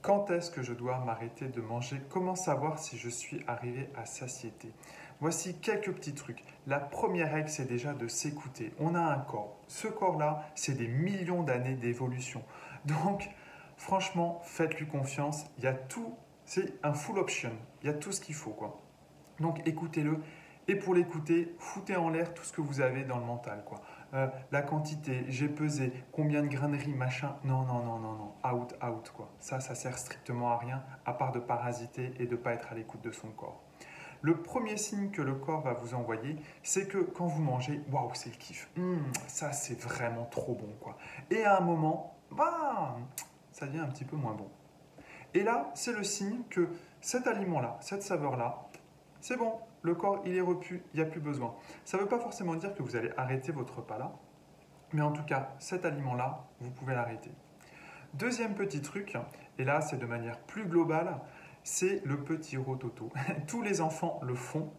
Quand est-ce que je dois m'arrêter de manger? Comment savoir si je suis arrivé à satiété? Voici quelques petits trucs. La première règle, c'est déjà de s'écouter. On a un corps. Ce corps-là, c'est des millions d'années d'évolution. Donc, franchement, faites-lui confiance. Il y a tout. C'est un full option. Il y a tout ce qu'il faut, quoi. Donc, écoutez-le. Et pour l'écouter, foutez en l'air tout ce que vous avez dans le mental, quoi. La quantité, j'ai pesé, combien de graineries, machin. Non, non, non, non, non. Out, out, quoi. Ça sert strictement à rien, à part de parasiter et de ne pas être à l'écoute de son corps. Le premier signe que le corps va vous envoyer, c'est que quand vous mangez, waouh, c'est le kiff. Ça, c'est vraiment trop bon, quoi. Et à un moment, bah, ça devient un petit peu moins bon. Et là, c'est le signe que cet aliment-là, cette saveur-là, c'est bon, le corps, il est repu, il n'y a plus besoin. Ça ne veut pas forcément dire que vous allez arrêter votre repas là, mais en tout cas, cet aliment-là, vous pouvez l'arrêter. Deuxième petit truc, et là, c'est de manière plus globale, c'est le petit rototo. Tous les enfants le font,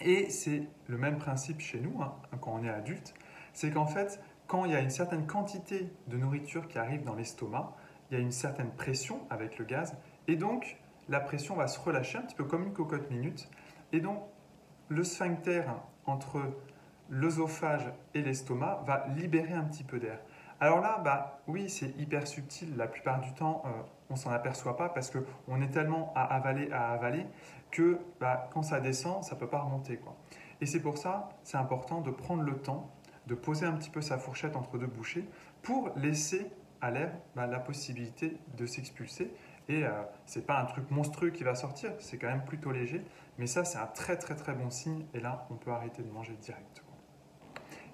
et c'est le même principe chez nous, quand on est adulte, c'est qu'en fait, quand il y a une certaine quantité de nourriture qui arrive dans l'estomac, il y a une certaine pression avec le gaz, et donc la pression va se relâcher un petit peu comme une cocotte minute, et donc le sphincter entre l'œsophage et l'estomac va libérer un petit peu d'air. Alors là, bah, oui, c'est hyper subtil. La plupart du temps, on ne s'en aperçoit pas parce qu'on est tellement à avaler que bah, quand ça descend, ça ne peut pas remonter, quoi. Et c'est pour ça, c'est important de prendre le temps, de poser un petit peu sa fourchette entre deux bouchées pour laisser à l'air la possibilité de s'expulser. Et ce n'est pas un truc monstrueux qui va sortir, c'est quand même plutôt léger. Mais ça, c'est un très très très bon signe. Et là, on peut arrêter de manger direct.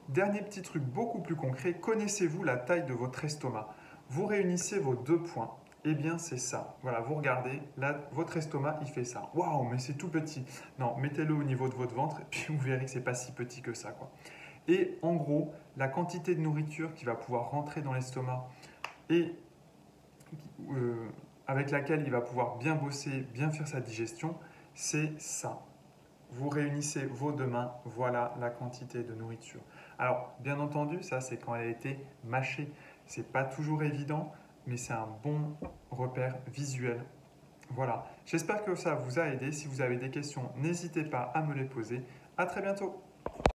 Dernier petit truc beaucoup plus concret, connaissez-vous la taille de votre estomac? Vous réunissez vos deux points, eh bien c'est ça. Voilà, vous regardez, là, votre estomac, il fait ça. Waouh, mais c'est tout petit. Non, mettez-le au niveau de votre ventre, et puis vous verrez que c'est pas si petit que ça, quoi. Et en gros, la quantité de nourriture qui va pouvoir rentrer dans l'estomac et avec laquelle il va pouvoir bien bosser, bien faire sa digestion, c'est ça. Vous réunissez vos deux mains, voilà la quantité de nourriture. Alors, bien entendu, ça c'est quand elle a été mâchée. C'est pas toujours évident, mais c'est un bon repère visuel. Voilà, j'espère que ça vous a aidé. Si vous avez des questions, n'hésitez pas à me les poser. À très bientôt.